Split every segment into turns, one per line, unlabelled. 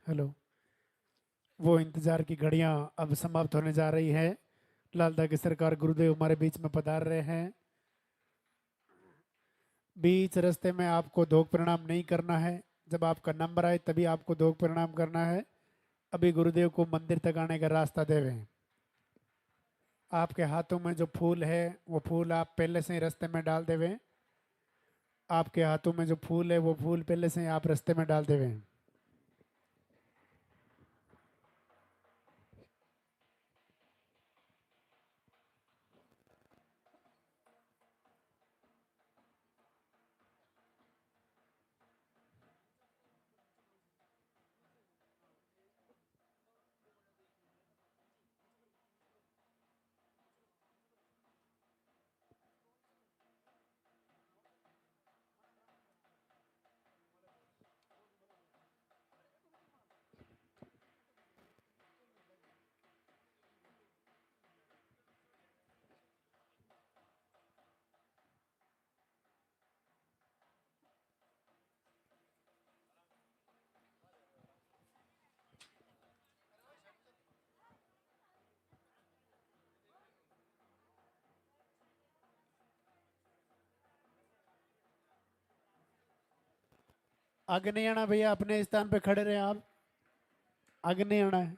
Hello. वो इंतजार की घड़ियां अब समाप्त होने जा रही है। लालदा की सरकार गुरुदेव हमारे बीच में पधार रहे हैं। बीच रास्ते में आपको दोग प्रणाम नहीं करना है। जब आपका नंबर आए तभी आपको दोग प्रणाम करना है। अभी गुरुदेव को मंदिर तक आने का रास्ता देवें। आपके हाथों में जो फूल है वो फूल आप पहले से ही रास्ते में डाल देवें। आपके हाथों में जो फूल है वो फूल पहले से ही आप रास्ते में डाल देवें। आगे नहीं आना भैया, अपने स्थान पे खड़े रहे आप। आगे नहीं आना है।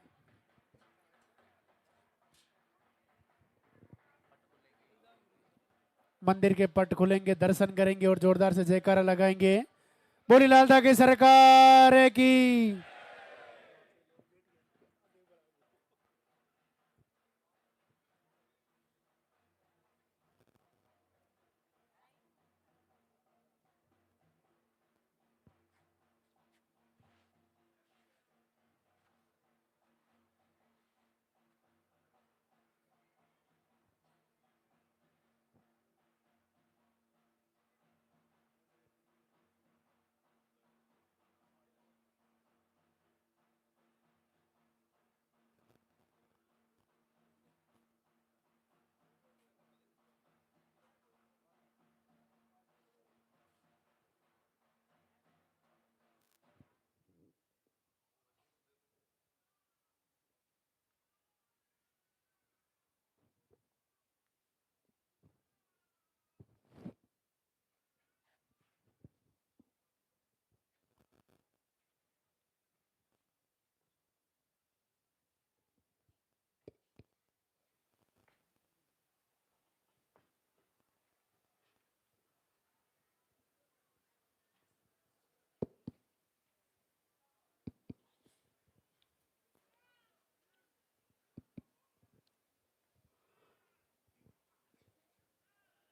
मंदिर के पट खुलेंगे, दर्शन करेंगे और जोरदार से जयकारा लगाएंगे। बोली लालदा की सरकार की।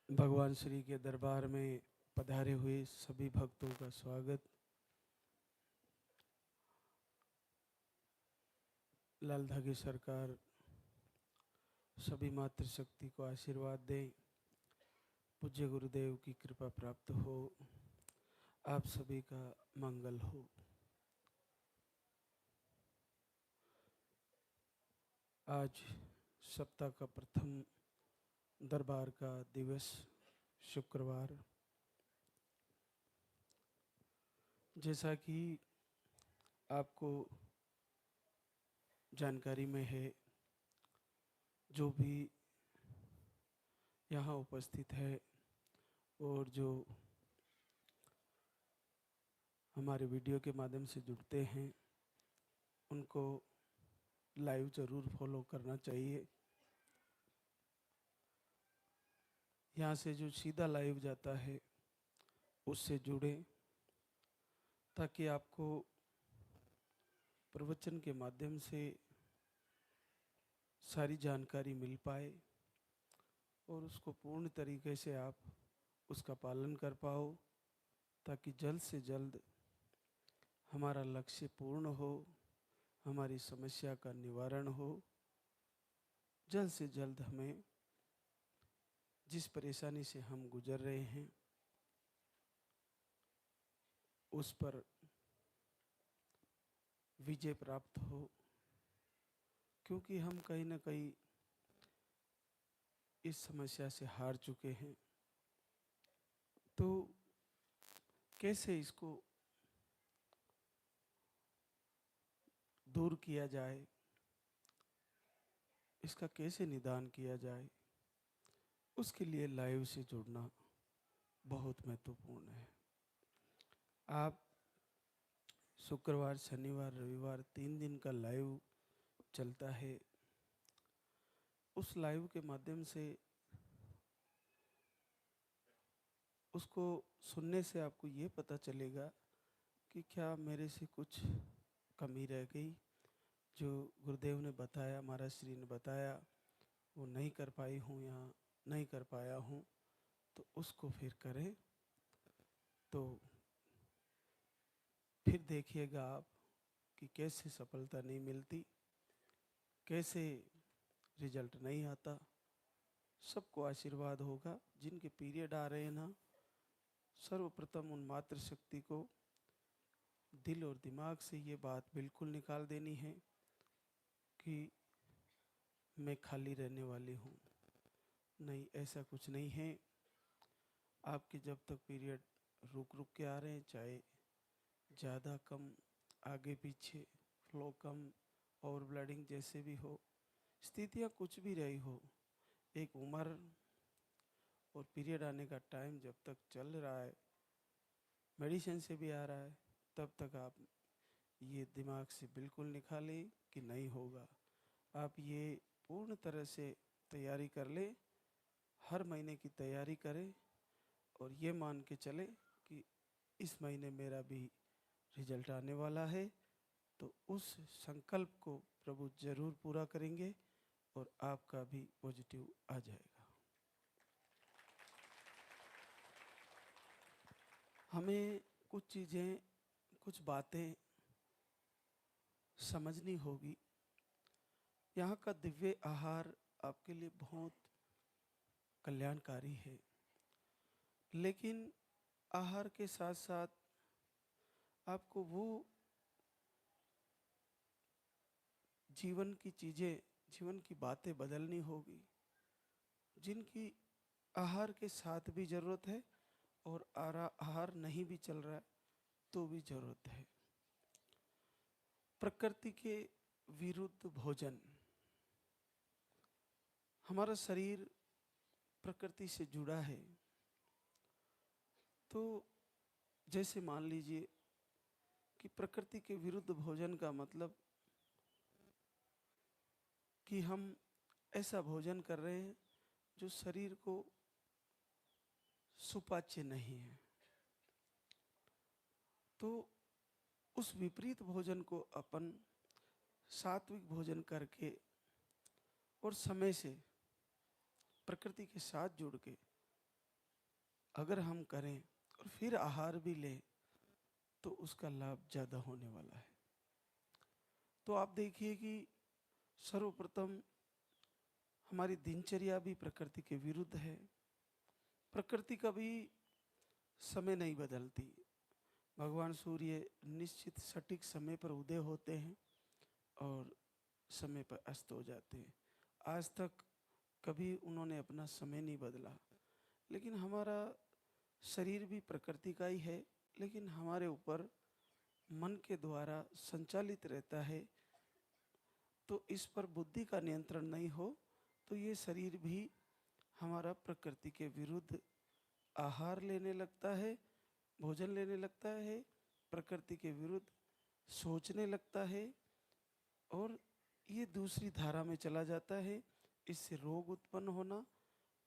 भगवान श्री के दरबार में पधारे हुए सभी भक्तों का स्वागत। लालधा की सरकार सभी मातृशक्ति को आशीर्वाद दें। पूज्य गुरुदेव की कृपा प्राप्त हो। आप सभी का मंगल हो। आज सप्ताह का प्रथम दरबार का दिवस शुक्रवार। जैसा कि आपको जानकारी में है, जो भी यहाँ उपस्थित है और जो हमारे वीडियो के माध्यम से जुड़ते हैं, उनको लाइव ज़रूर फॉलो करना चाहिए। यहाँ से जो सीधा लाइव जाता है उससे जुड़ें, ताकि आपको प्रवचन के माध्यम से सारी जानकारी मिल पाए और उसको पूर्ण तरीके से आप उसका पालन कर पाओ, ताकि जल्द से जल्द हमारा लक्ष्य पूर्ण हो, हमारी समस्या का निवारण हो। जल्द से जल्द हमें जिस परेशानी से हम गुजर रहे हैं उस पर विजय प्राप्त हो, क्योंकि हम कहीं ना कहीं इस समस्या से हार चुके हैं। तो कैसे इसको दूर किया जाए, इसका कैसे निदान किया जाए, उसके लिए लाइव से जुड़ना बहुत महत्वपूर्ण है। आप शुक्रवार, शनिवार, रविवार 3 दिन का लाइव चलता है, उस लाइव के माध्यम से उसको सुनने से आपको ये पता चलेगा कि क्या मेरे से कुछ कमी रह गई, जो गुरुदेव ने बताया, महाराज श्री ने बताया, वो नहीं कर पाई हूँ या नहीं कर पाया हूँ, तो उसको फिर करें। तो फिर देखिएगा आप कि कैसे सफलता नहीं मिलती, कैसे रिजल्ट नहीं आता। सबको आशीर्वाद होगा। जिनके पीरियड आ रहे हैं ना, सर्वप्रथम उन मातृशक्ति को दिल और दिमाग से ये बात बिल्कुल निकाल देनी है कि मैं खाली रहने वाली हूँ। नहीं, ऐसा कुछ नहीं है। आपके जब तक पीरियड रुक रुक के आ रहे हैं, चाहे ज़्यादा कम, आगे पीछे, फ्लो कम, ओवर ब्लडिंग, जैसे भी हो, स्थितियाँ कुछ भी रही हो, एक उम्र और पीरियड आने का टाइम जब तक चल रहा है, मेडिसिन से भी आ रहा है, तब तक आप ये दिमाग से बिल्कुल निकालें कि नहीं होगा। आप ये पूर्ण तरह से तैयारी कर ले, हर महीने की तैयारी करें और ये मान के चले कि इस महीने मेरा भी रिजल्ट आने वाला है। तो उस संकल्प को प्रभु जरूर पूरा करेंगे और आपका भी पॉजिटिव आ जाएगा। हमें कुछ चीज़ें, कुछ बातें समझनी होगी। यहाँ का दिव्य आहार आपके लिए बहुत कल्याणकारी है, लेकिन आहार के साथ साथ आपको वो जीवन की चीज़ें, जीवन की बातें बदलनी होगी जिनकी आहार के साथ भी ज़रूरत है और आहार नहीं भी चल रहा है तो भी ज़रूरत है। प्रकृति के विरुद्ध भोजन। हमारा शरीर प्रकृति से जुड़ा है, तो जैसे मान लीजिए कि प्रकृति के विरुद्ध भोजन का मतलब कि हम ऐसा भोजन कर रहे हैं जो शरीर को सुपाच्य नहीं है। तो उस विपरीत भोजन को अपन सात्विक भोजन करके और समय से प्रकृति के साथ जुड़ के अगर हम करें और फिर आहार भी लें तो उसका लाभ ज़्यादा होने वाला है। तो आप देखिए कि सर्वप्रथम हमारी दिनचर्या भी प्रकृति के विरुद्ध है। प्रकृति कभी समय नहीं बदलती। भगवान सूर्य निश्चित सटीक समय पर उदय होते हैं और समय पर अस्त हो जाते हैं। आज तक कभी उन्होंने अपना समय नहीं बदला। लेकिन हमारा शरीर भी प्रकृति का ही है, लेकिन हमारे ऊपर मन के द्वारा संचालित रहता है। तो इस पर बुद्धि का नियंत्रण नहीं हो तो ये शरीर भी हमारा प्रकृति के विरुद्ध आहार लेने लगता है, भोजन लेने लगता है, प्रकृति के विरुद्ध सोचने लगता है और ये दूसरी धारा में चला जाता है। इससे रोग उत्पन्न होना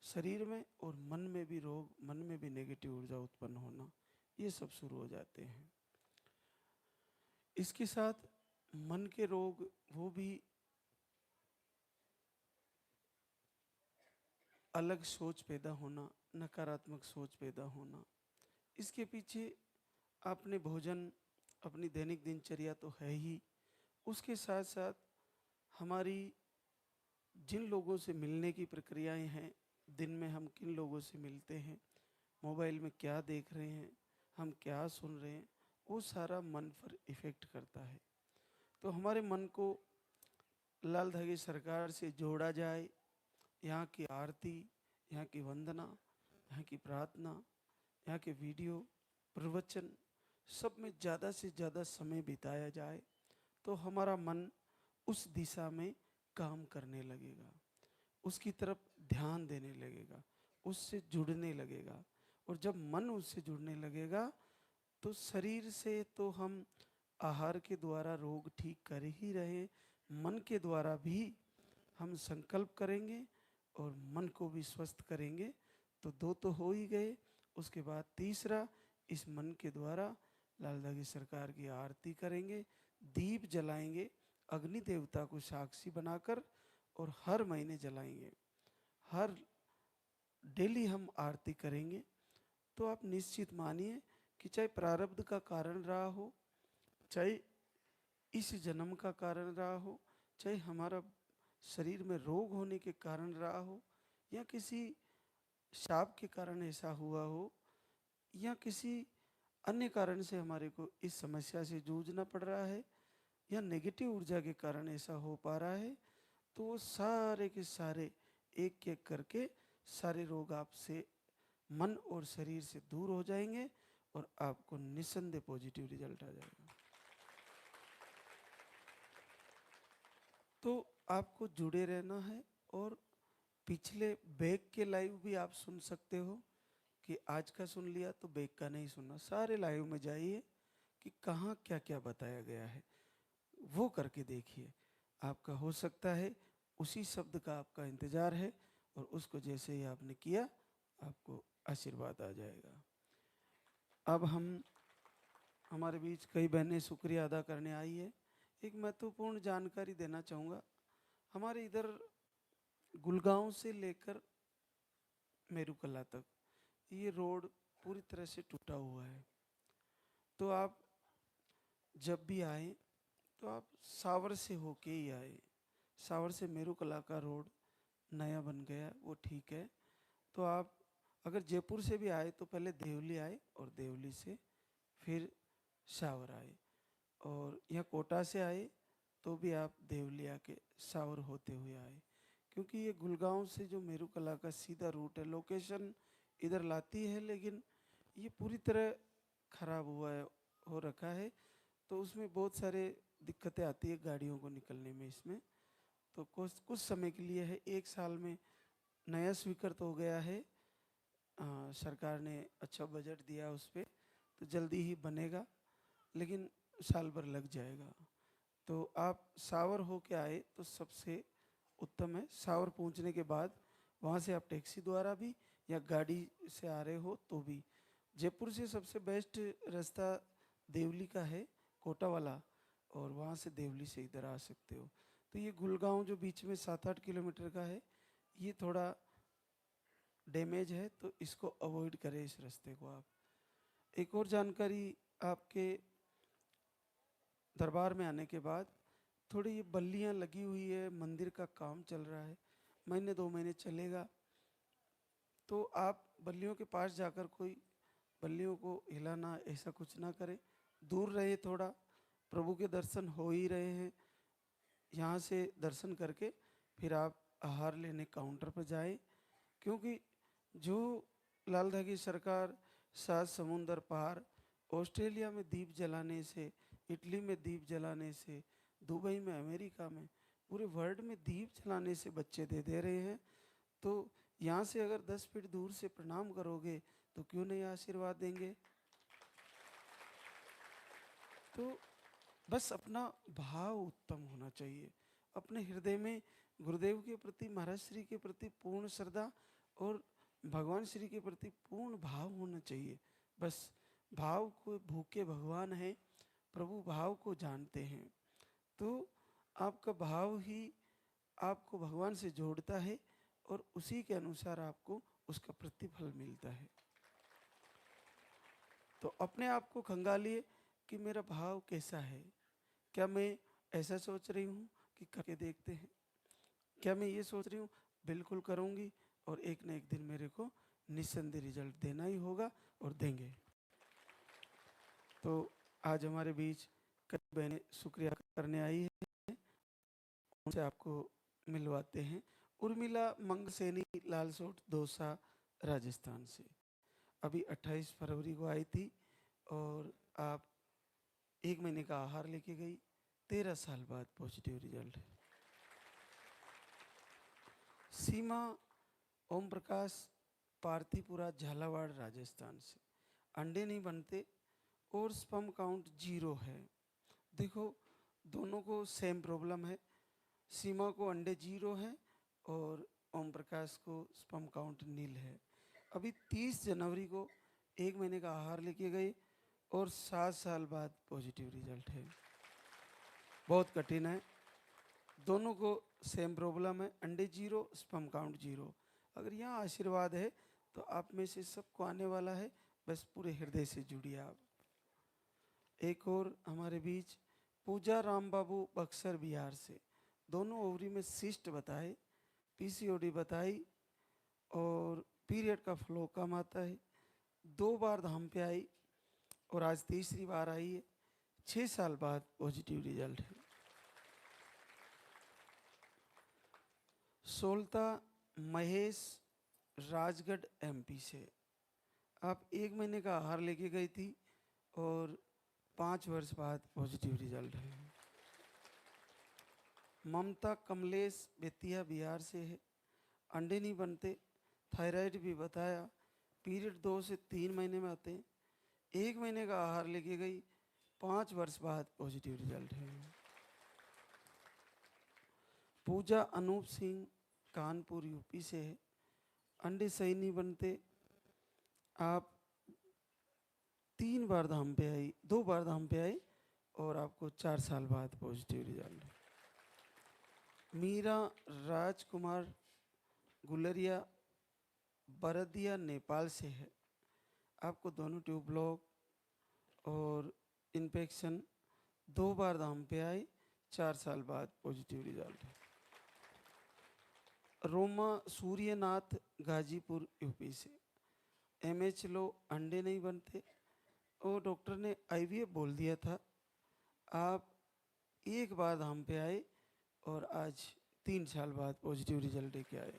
शरीर में और मन में भी रोग, मन में भी नेगेटिव ऊर्जा उत्पन्न होना, ये सब शुरू हो जाते हैं। इसके साथ मन के रोग, वो भी अलग सोच पैदा होना, नकारात्मक सोच पैदा होना। इसके पीछे आपने भोजन, अपनी दैनिक दिनचर्या तो है ही, उसके साथ साथ हमारी जिन लोगों से मिलने की प्रक्रियाएं हैं, दिन में हम किन लोगों से मिलते हैं, मोबाइल में क्या देख रहे हैं, हम क्या सुन रहे हैं, वो सारा मन पर इफ़ेक्ट करता है। तो हमारे मन को लाल धागे सरकार से जोड़ा जाए। यहाँ की आरती, यहाँ की वंदना, यहाँ की प्रार्थना, यहाँ के वीडियो, प्रवचन, सब में ज़्यादा से ज़्यादा समय बिताया जाए तो हमारा मन उस दिशा में काम करने लगेगा, उसकी तरफ ध्यान देने लगेगा, उससे जुड़ने लगेगा। और जब मन उससे जुड़ने लगेगा तो शरीर से तो हम आहार के द्वारा रोग ठीक कर ही रहे, मन के द्वारा भी हम संकल्प करेंगे और मन को भी स्वस्थ करेंगे। तो दो तो हो ही गए। उसके बाद तीसरा, इस मन के द्वारा लाल दागी सरकार की आरती करेंगे, दीप जलाएंगे अग्नि देवता को साक्षी बनाकर, और हर महीने जलाएंगे, हर डेली हम आरती करेंगे। तो आप निश्चित मानिए कि चाहे प्रारब्ध का कारण रहा हो, चाहे इस जन्म का कारण रहा हो, चाहे हमारा शरीर में रोग होने के कारण रहा हो, या किसी शाप के कारण ऐसा हुआ हो, या किसी अन्य कारण से हमारे को इस समस्या से जूझना पड़ रहा है, या नेगेटिव ऊर्जा के कारण ऐसा हो पा रहा है, तो वो सारे के सारे एक एक करके सारे रोग आपसे मन और शरीर से दूर हो जाएंगे और आपको निस्संदेह पॉजिटिव रिजल्ट आ जाएगा। तो आपको जुड़े रहना है, और पिछले बैक के लाइव भी आप सुन सकते हो, कि आज का सुन लिया तो बैक का नहीं सुनना, सारे लाइव में जाइए कि कहाँ क्या क्या बताया गया है, वो करके देखिए। आपका हो सकता है उसी शब्द का आपका इंतजार है, और उसको जैसे ही आपने किया आपको आशीर्वाद आ जाएगा। अब हमारे बीच कई बहनें शुक्रिया अदा करने आई है। एक महत्वपूर्ण जानकारी देना चाहूँगा। हमारे इधर गुलगांव से लेकर मेरुकला तक ये रोड पूरी तरह से टूटा हुआ है। तो आप जब भी आए तो आप सावर से होके ही आए। सावर से मेरुकला का रोड नया बन गया, वो ठीक है। तो आप अगर जयपुर से भी आए तो पहले देवली आए, और देवली से फिर सावर आए, और यहाँ कोटा से आए तो भी आप देवली आके सावर होते हुए आए। क्योंकि ये गुलगांव से जो मेरुकला का सीधा रूट है, लोकेशन इधर लाती है, लेकिन ये पूरी तरह खराब हुआ है, हो रखा है। तो उसमें बहुत सारे दिक्कतें आती है गाड़ियों को निकलने में इसमें। तो कुछ समय के लिए है, 1 साल में नया स्वीकृत हो गया है। सरकार ने अच्छा बजट दिया उस पर, तो जल्दी ही बनेगा, लेकिन साल भर लग जाएगा। तो आप सावर हो के आए तो सबसे उत्तम है। सावर पहुंचने के बाद वहाँ से आप टैक्सी द्वारा भी या गाड़ी से आ रहे हो तो भी, जयपुर से सबसे बेस्ट रास्ता देवली का है, कोटा वाला, और वहाँ से देवली से इधर आ सकते हो। तो ये गुलगांव जो बीच में 7-8 किलोमीटर का है, ये थोड़ा डैमेज है, तो इसको अवॉइड करें इस रास्ते को आप। एक और जानकारी, आपके दरबार में आने के बाद थोड़ी ये बल्लियाँ लगी हुई है, मंदिर का काम चल रहा है, महीने 2 महीने चलेगा। तो आप बल्लियों के पास जाकर कोई बल्लियों को हिलाना ऐसा कुछ ना करें, दूर रहे थोड़ा। प्रभु के दर्शन हो ही रहे हैं, यहाँ से दर्शन करके फिर आप आहार लेने काउंटर पर जाए। क्योंकि जो लाल धागी सरकार 7 समुंदर पार, ऑस्ट्रेलिया में दीप जलाने से, इटली में दीप जलाने से, दुबई में, अमेरिका में, पूरे वर्ल्ड में दीप जलाने से बच्चे दे रहे हैं। तो यहाँ से अगर 10 फीट दूर से प्रणाम करोगे तो क्यों नहीं आशीर्वाद देंगे। तो बस अपना भाव उत्तम होना चाहिए, अपने हृदय में गुरुदेव के प्रति, महाराज श्री के प्रति पूर्ण श्रद्धा और भगवान श्री के प्रति पूर्ण भाव होना चाहिए। बस भाव को, भूखे भगवान है, प्रभु भाव को जानते हैं। तो आपका भाव ही आपको भगवान से जोड़ता है, और उसी के अनुसार आपको उसका प्रतिफल मिलता है। तो अपने आप को खंगालिए कि मेरा भाव कैसा है। क्या मैं ऐसा सोच रही हूँ कि करके देखते हैं, क्या मैं ये सोच रही हूँ बिल्कुल करूँगी, और एक न एक दिन मेरे को निस्संदेह रिजल्ट देना ही होगा, और देंगे। तो आज हमारे बीच कई बहनें शुक्रिया करने आई है, उनसे आपको मिलवाते हैं। उर्मिला मंगसेनी, लालसोट, दौसा, राजस्थान से अभी 28 फरवरी को आई थी, और आप 1 महीने का आहार लेके गई, 13 साल बाद पॉजिटिव रिजल्ट है। सीमा ओम प्रकाश, पार्थिपुरा, झालावाड़, राजस्थान से। अंडे नहीं बनते और स्पर्म काउंट 0 है। देखो दोनों को सेम प्रॉब्लम है। सीमा को अंडे 0 हैं और ओम प्रकाश को स्पर्म काउंट नील है। अभी 30 जनवरी को 1 महीने का आहार लेके गए और 7 साल बाद पॉजिटिव रिजल्ट है। बहुत कठिन है। दोनों को सेम प्रॉब्लम है, अंडे 0, स्पर्म काउंट 0। अगर यहाँ आशीर्वाद है तो आप में से सबको आने वाला है, बस पूरे हृदय से जुड़िए आप। एक और हमारे बीच पूजा राम बाबू, बक्सर, बिहार से। दोनों ओवरी में सिस्ट बताए, पीसीओडी बताई और पीरियड का फ्लो कम आता है। 2 बार धाम पे आई और आज तीसरी बार आई है। 6 साल बाद पॉजिटिव रिजल्ट है। सोलता महेश, राजगढ़, एमपी से। आप 1 महीने का आहार लेके गई थी और 5 वर्ष बाद पॉजिटिव रिजल्ट है। ममता कमलेश, बेतिया, बिहार से है। अंडे नहीं बनते, थायराइड भी बताया, पीरियड 2 से 3 महीने में आते हैं। 1 महीने का आहार लेके गई, 5 वर्ष बाद पॉजिटिव रिजल्ट है। पूजा अनूप सिंह, कानपुर, यूपी से है। अंडे सही नहीं बनते, आप 3 बार धाम पे आई, 2 बार धाम पे आई और आपको 4 साल बाद पॉजिटिव रिजल्ट है। मीरा राजकुमार, गुलरिया, बरदिया, नेपाल से है। आपको दोनों ट्यूब ब्लॉक और इन्फेक्शन, 2 बार धाम पे आई, 4 साल बाद पॉजिटिव रिजल्ट है। रोमा सूर्यनाथ, गाजीपुर, यूपी से। एमएच लो, अंडे नहीं बनते और डॉक्टर ने आईवीएफ बोल दिया था। आप 1 बार धाम पे आए और आज 3 साल बाद पॉजिटिव रिजल्ट लेके आए।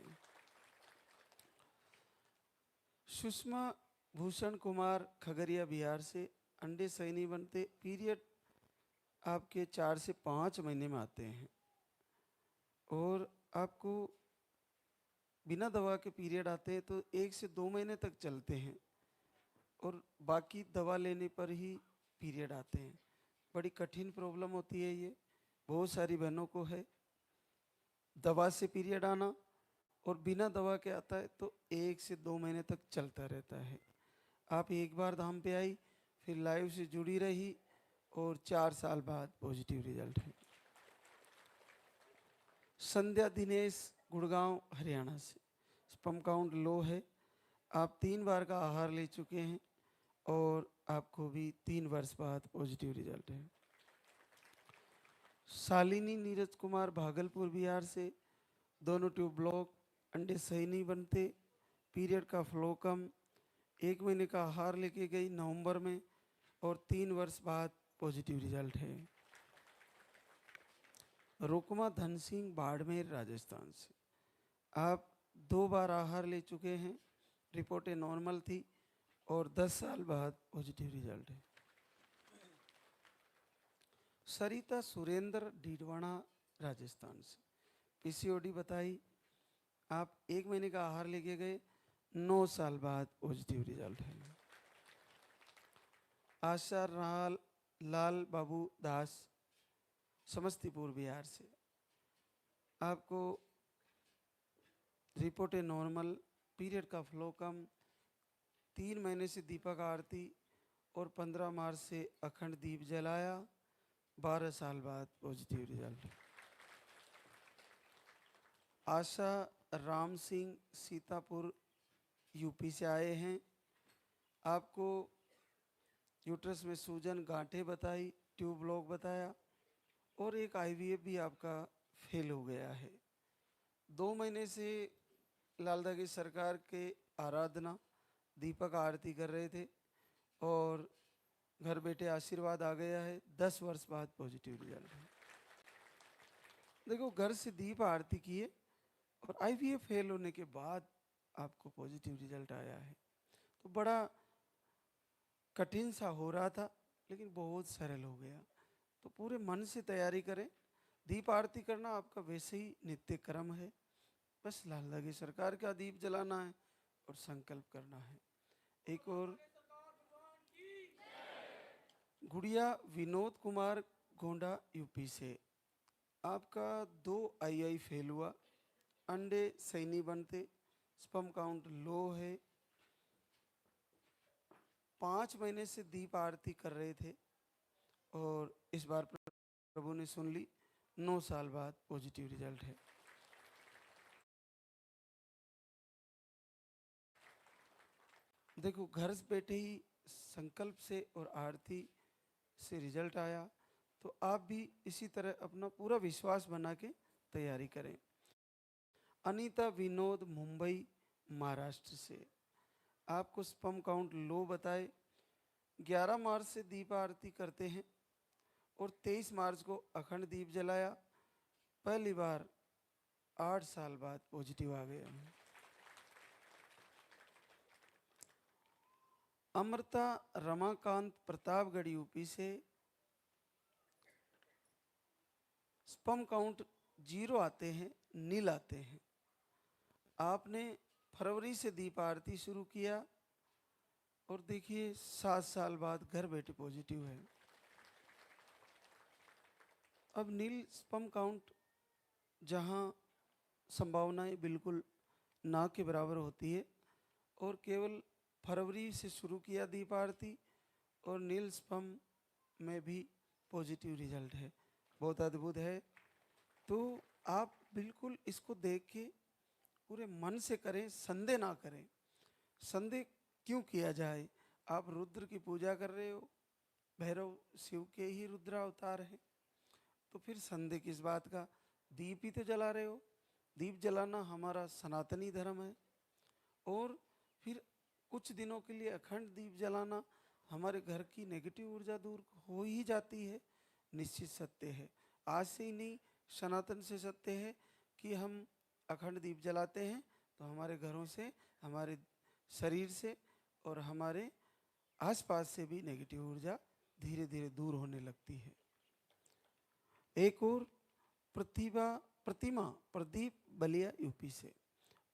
सुषमा भूषण कुमार, खगड़िया, बिहार से। अंडे सही नहीं बनते, पीरियड आपके 4 से 5 महीने में आते हैं और आपको बिना दवा के पीरियड आते हैं तो 1 से 2 महीने तक चलते हैं और बाकी दवा लेने पर ही पीरियड आते हैं। बड़ी कठिन प्रॉब्लम होती है ये, बहुत सारी बहनों को है। दवा से पीरियड आना और बिना दवा के आता है तो 1 से 2 महीने तक चलता रहता है। आप 1 बार धाम पे आई, फिर लाइव से जुड़ी रही और 4 साल बाद पॉजिटिव रिजल्ट है। संध्या दिनेश, गुड़गांव, हरियाणा से। स्पर्म काउंट लो है, आप 3 बार का आहार ले चुके हैं और आपको भी 3 वर्ष बाद पॉजिटिव रिजल्ट है। शालिनी नीरज कुमार, भागलपुर, बिहार से। दोनों ट्यूब ब्लॉक, अंडे सही नहीं बनते, पीरियड का फ्लो कम, 1 महीने का आहार लेके गई नवंबर में और 3 वर्ष बाद पॉजिटिव रिजल्ट है। रुकमा धन सिंह, बाड़मेर, राजस्थान से। आप 2 बार आहार ले चुके हैं, रिपोर्टें नॉर्मल थी और 10 साल बाद पॉजिटिव रिजल्ट है। सरिता सुरेंद्र, डीडवाना, राजस्थान से। पीसीओडी बताई, आप 1 महीने का आहार लेके गए, 9 साल बाद पॉजिटिव रिजल्ट है। आशा लाल बाबू दास, समस्तीपुर, बिहार से। आपको रिपोर्टें नॉर्मल, पीरियड का फ्लो कम, 3 महीने से दीपक आरती और 15 मार्च से अखंड दीप जलाया, 12 साल बाद positive result. Asha Ram Singh, Sitapur, UP से आए हैं। आपको यूट्रस में सूजन, गांठें बताई, ट्यूब ब्लॉक बताया और एक आईवीएफ भी आपका फेल हो गया है। 2 महीने से लालदा की सरकार के आराधना, दीपक आरती कर रहे थे और घर बैठे आशीर्वाद आ गया है। 10 वर्ष बाद पॉजिटिव रिजल्ट है। देखो, घर से दीप आरती किए और आईवीएफ फेल होने के बाद आपको पॉजिटिव रिजल्ट आया है। तो बड़ा कठिन सा हो रहा था लेकिन बहुत सरल हो गया। तो पूरे मन से तैयारी करें। दीप आरती करना आपका वैसे ही नित्य कर्म है, बस लाल दागे सरकार का दीप जलाना है और संकल्प करना है। एक और गुड़िया विनोद कुमार गोंडा यूपी से, आपका 2 आई फेल हुआ, अंडे सही नहीं बनते, स्पर्म काउंट लो है, 5 महीने से दीप आरती कर रहे थे और इस बार प्रभु ने सुन ली, 9 साल बाद पॉजिटिव रिजल्ट है। देखो, घर से बैठे ही संकल्प से और आरती से रिजल्ट आया, तो आप भी इसी तरह अपना पूरा विश्वास बना के तैयारी करें। अनीता विनोद मुंबई महाराष्ट्र से, आपको स्पर्म काउंट लो बताए, 11 मार्च से दीप आरती करते हैं और 23 मार्च को अखंड दीप जलाया, पहली बार 8 साल बाद पॉजिटिव आ गया। अमृता रमाकांत प्रतापगढ़ यूपी से, स्पर्म काउंट 0 आते हैं, नील आते हैं। आपने फरवरी से दीप आरती शुरू किया और देखिए 7 साल बाद घर बैठे पॉजिटिव है। अब नील स्पर्म काउंट जहां संभावनाएं बिल्कुल ना के बराबर होती है और केवल फरवरी से शुरू किया दीप आरती और नील स्पर्म में भी पॉजिटिव रिजल्ट है, बहुत अद्भुत है। तो आप बिल्कुल इसको देख के पूरे मन से करें, संदेह ना करें। संदेह क्यों किया जाए? आप रुद्र की पूजा कर रहे हो, भैरव शिव के ही रुद्र अवतार हैं, तो फिर संदेह किस बात का? दीप ही तो जला रहे हो। दीप जलाना हमारा सनातनी धर्म है और फिर कुछ दिनों के लिए अखंड दीप जलाना हमारे घर की नेगेटिव ऊर्जा दूर हो ही जाती है, निश्चित सत्य है। आज से ही नहीं, सनातन से सत्य है कि हम अखंड दीप जलाते हैं तो हमारे घरों से, हमारे शरीर से और हमारे आसपास से भी नेगेटिव ऊर्जा धीरे धीरे दूर होने लगती है। एक और प्रतिमा प्रदीप बलिया यूपी से,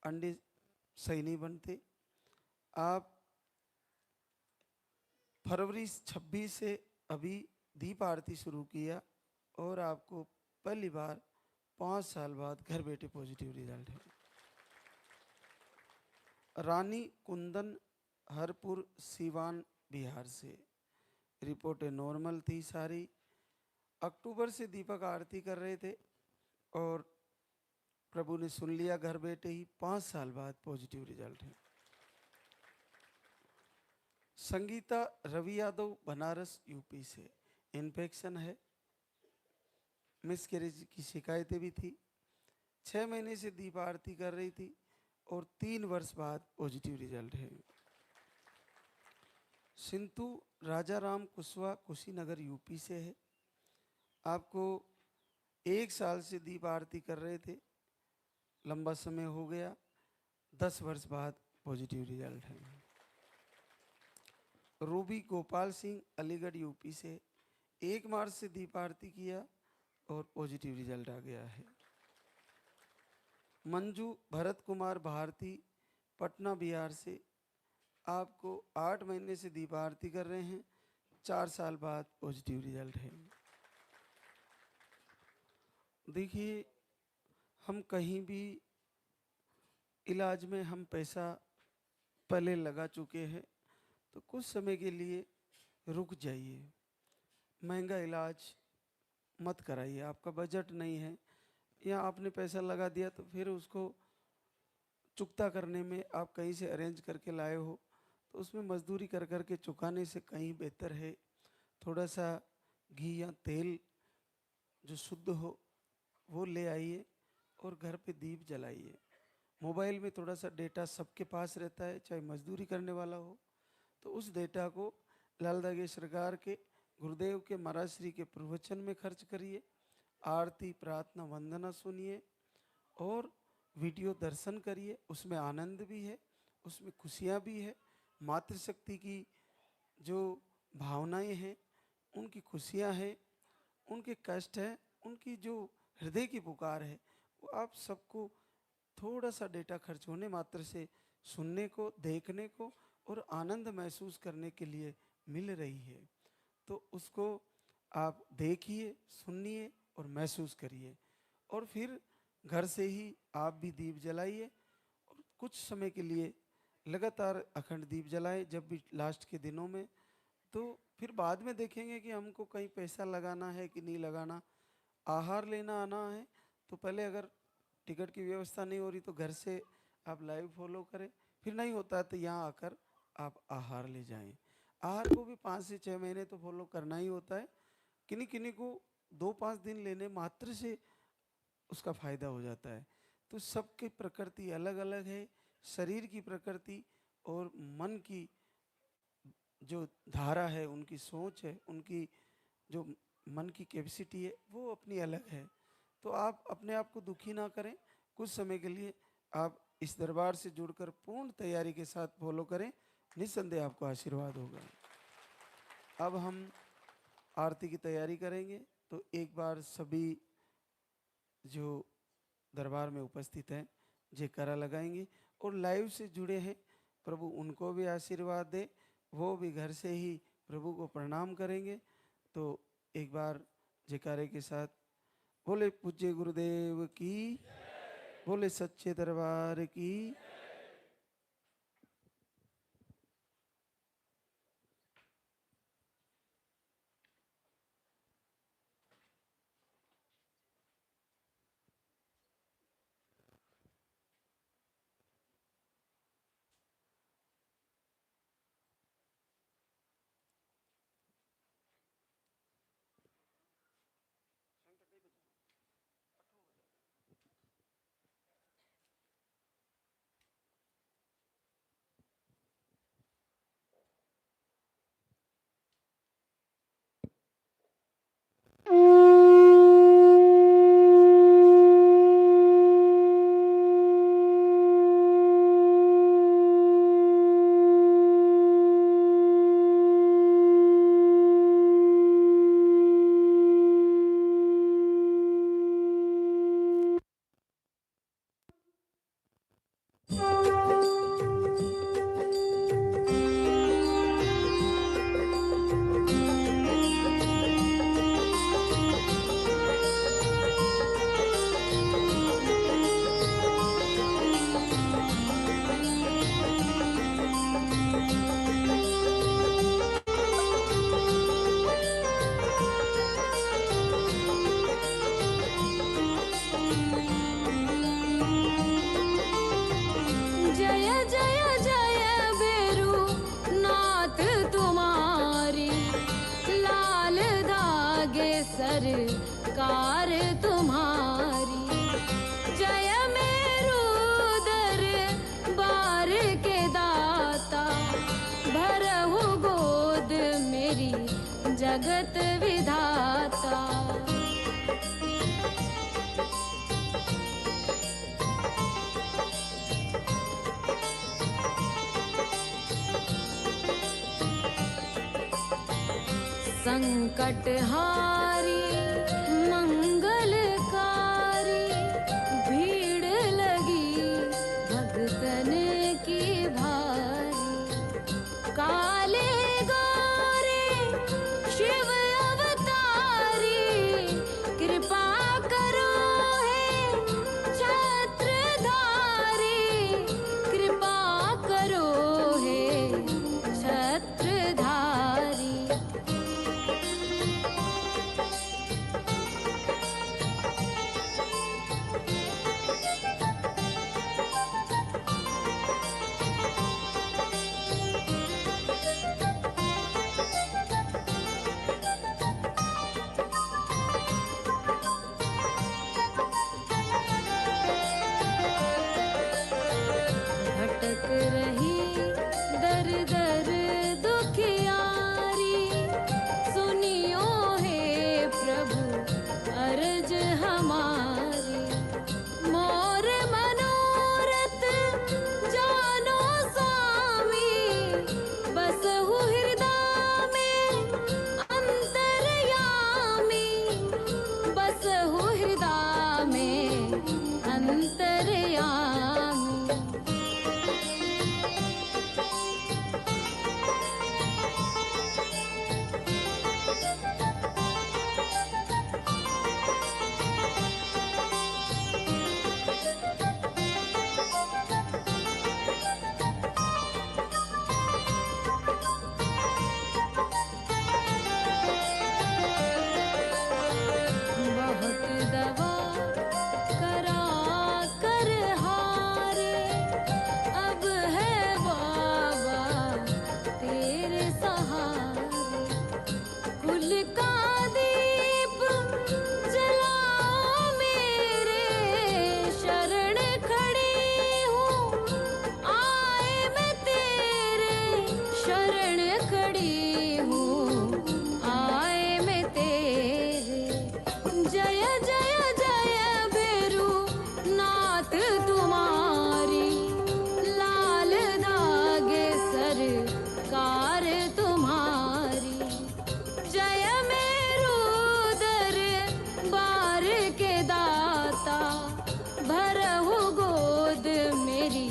अंडे सही नहीं बनते, आप फरवरी 26 से अभी दीप आरती शुरू किया और आपको पहली बार 5 साल बाद घर बैठे पॉजिटिव रिजल्ट है। रानी कुंदन हरपुर सीवान बिहार से, रिपोर्टें नॉर्मल थी सारी, अक्टूबर से दीपक आरती कर रहे थे और प्रभु ने सुन लिया, घर बैठे ही 5 साल बाद पॉजिटिव रिजल्ट है। संगीता रवि यादव बनारस यूपी से, इन्फेक्शन है, मिसकैरेज की शिकायतें भी थी, 6 महीने से दीप आरती कर रही थी और 3 वर्ष बाद पॉजिटिव रिजल्ट है। सिंतु राजाराम कुशवा कुशीनगर यूपी से है, आपको 1 साल से दीप आरती कर रहे थे, लंबा समय हो गया, 10 वर्ष बाद पॉजिटिव रिजल्ट है। रूबी गोपाल सिंह अलीगढ़ यूपी से, 1 मार्च से दीप आरती किया और पॉजिटिव रिजल्ट आ गया है। मंजू भरत कुमार भारती पटना बिहार से, आपको 8 महीने से दीप आरती कर रहे हैं, 4 साल बाद पॉजिटिव रिजल्ट है। देखिए, हम कहीं भी इलाज में हम पैसा पहले लगा चुके हैं तो कुछ समय के लिए रुक जाइए, महंगा इलाज मत कराइए। आपका बजट नहीं है या आपने पैसा लगा दिया तो फिर उसको चुकता करने में आप कहीं से अरेंज करके लाए हो तो उसमें मजदूरी कर कर के चुकाने से कहीं बेहतर है थोड़ा सा घी या तेल जो शुद्ध हो वो ले आइए और घर पे दीप जलाइए। मोबाइल में थोड़ा सा डेटा सबके पास रहता है, चाहे मजदूरी करने वाला हो, तो उस डेटा को लाल दागे सरकार के गुरुदेव के महाराज श्री के प्रवचन में खर्च करिए, आरती प्रार्थना वंदना सुनिए और वीडियो दर्शन करिए। उसमें आनंद भी है, उसमें खुशियाँ भी है, मातृशक्ति की जो भावनाएं हैं उनकी खुशियाँ हैं उनके कष्ट है, उनकी जो हृदय की पुकार है, वो आप सबको थोड़ा सा डेटा खर्च होने मात्र से सुनने को, देखने को और आनंद महसूस करने के लिए मिल रही है। तो उसको आप देखिए, सुनिए और महसूस करिए। और फिर घर से ही आप भी दीप जलाइए और कुछ समय के लिए लगातार अखंड दीप जलाए जब भी लास्ट के दिनों में। तो फिर बाद में देखेंगे कि हमको कहीं पैसा लगाना है कि नहीं लगाना। आहार लेना आना है तो पहले अगर टिकट की व्यवस्था नहीं हो रही तो घर से आप लाइव फॉलो करें, फिर नहीं होता है तो यहाँ आकर आप आहार ले जाएं। आहार को भी 5 से 6 महीने तो फॉलो करना ही होता है। किन्हीं किन्हीं को 2-5 दिन लेने मात्र से उसका फायदा हो जाता है। तो सबकी प्रकृति अलग अलग है, शरीर की प्रकृति और मन की जो धारा है, उनकी सोच है, उनकी जो मन की कैपेसिटी है वो अपनी अलग है। तो आप अपने आप को दुखी ना करें, कुछ समय के लिए आप इस दरबार से जुड़कर पूर्ण तैयारी के साथ फॉलो करें, निस्संदेह आपको आशीर्वाद होगा। अब हम आरती की तैयारी करेंगे, तो एक बार सभी जो दरबार में उपस्थित हैं जयकारा लगाएंगे और लाइव से जुड़े हैं प्रभु उनको भी आशीर्वाद दे, वो भी घर से ही प्रभु को प्रणाम करेंगे। तो एक बार जयकारे के साथ बोले पूज्य गुरुदेव की, बोले सच्चे दरबार की।
सरकार तुम्हारी, जय मेरू दरबार के दाता, भरहु गोद मेरी जगत विधाता। संकटहारी मंगलकारी, भीड़ लगी भगतन की भारी। काले गोरे शिव अवतारी, कृपा करो हे छत्रधारी, कृपा करो हे छत्रधारी। खड़ी हूँ आए मैं तेरे। जय जय जय भैरू नाथ तुम्हारी, लाल धागे सरकार तुम्हारी। जय मेरू दरबार के दाता, भरहु गोद मेरी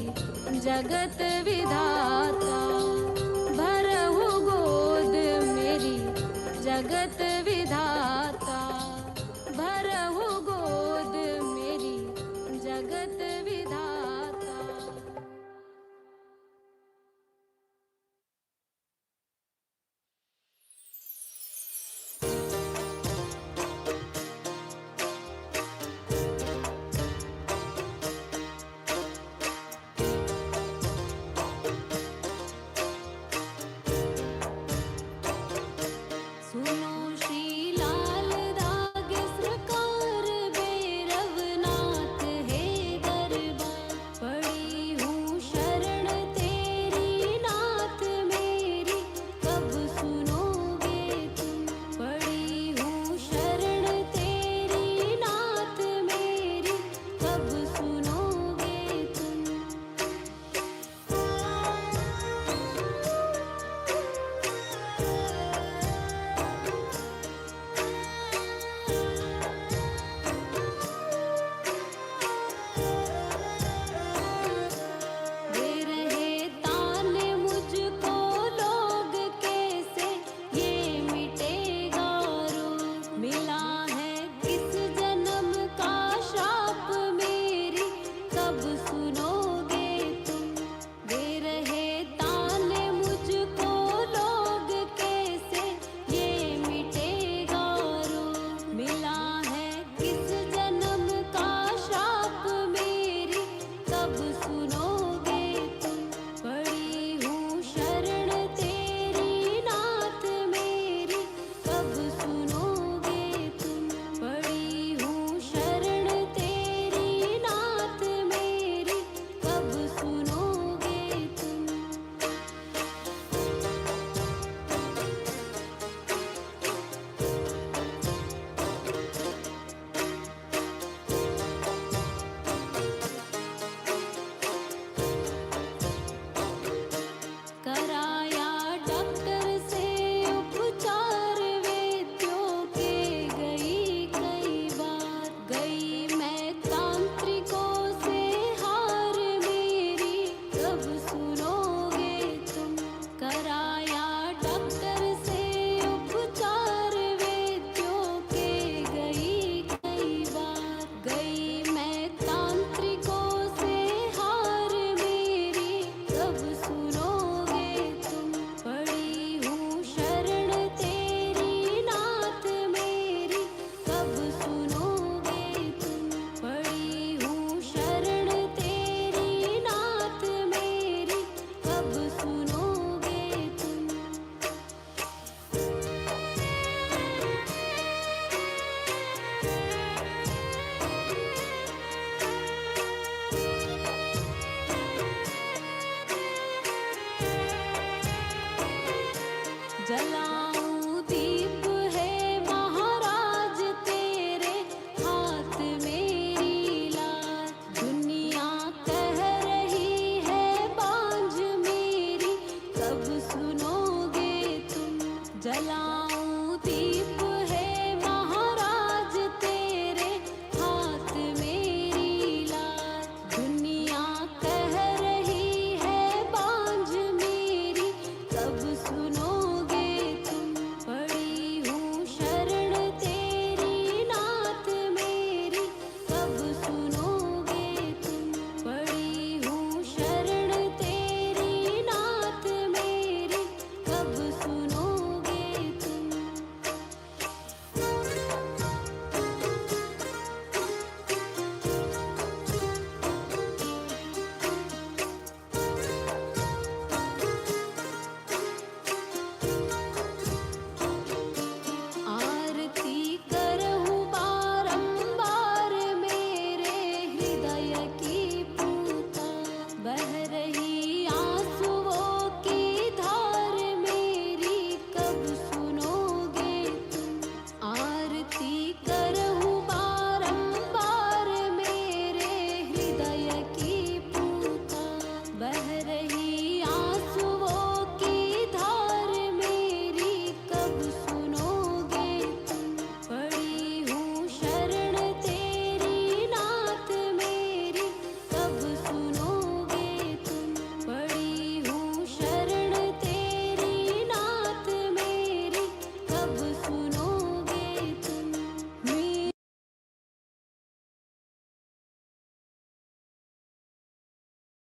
जगत विधाता। भरहु गोद मेरी जगत विधाता, भरहु गोद मेरी जगत विधाता। सुनो श्री लाल धागे सरकार, भैरवनाथ है दरबार। पड़ी हूँ शरण तेरी नाथ मेरी, कब सुनोगे तुम। पड़ी हूँ शरण तेरी नाथ मेरी, कब सुनोगे तुम। दे रहे ताने मुझको लोग कैसे, ये मिटेगा रोग। मिला है किस जन्म का श्राप मेरी, कब सुनोगे तुम। दे रहे ताने मुझको लोग कैसे, ये मिटेगा रोग। मिला है किस जन्म का श्राप मेरी, कब सुनोगे तुम। पड़ी हूँ शरण तेरी नाथ मेरी, कब सुनोगे तुम। पड़ी हूँ शरण तेरी नाथ मेरी, कब सुनोगे तुम। कराया डॉक्टर से उपचार, वैद्यों के गई कई बार। गई मैं तांत्रिकों से हार मेरी, कब सुनोगे तुम। कराया डॉक्टर से उपचार, वैद्यों के गई कई बार। गई मैं तांत्रिकों से हार मेरी, कब सुनोगे तुम। पड़ी हूँ शरण तेरी नाथ मेरी, कब सुनोगे तुम। पड़ी हूँ शरण तेरी नाथ मेरी, कब सुनोगे तुम। जलाऊं दीप है महाराज तेरे हाथ मेरी लाज। दुनिया कह रही है बांझ मेरी, कब सुनोगे तुम। जलाऊं दीप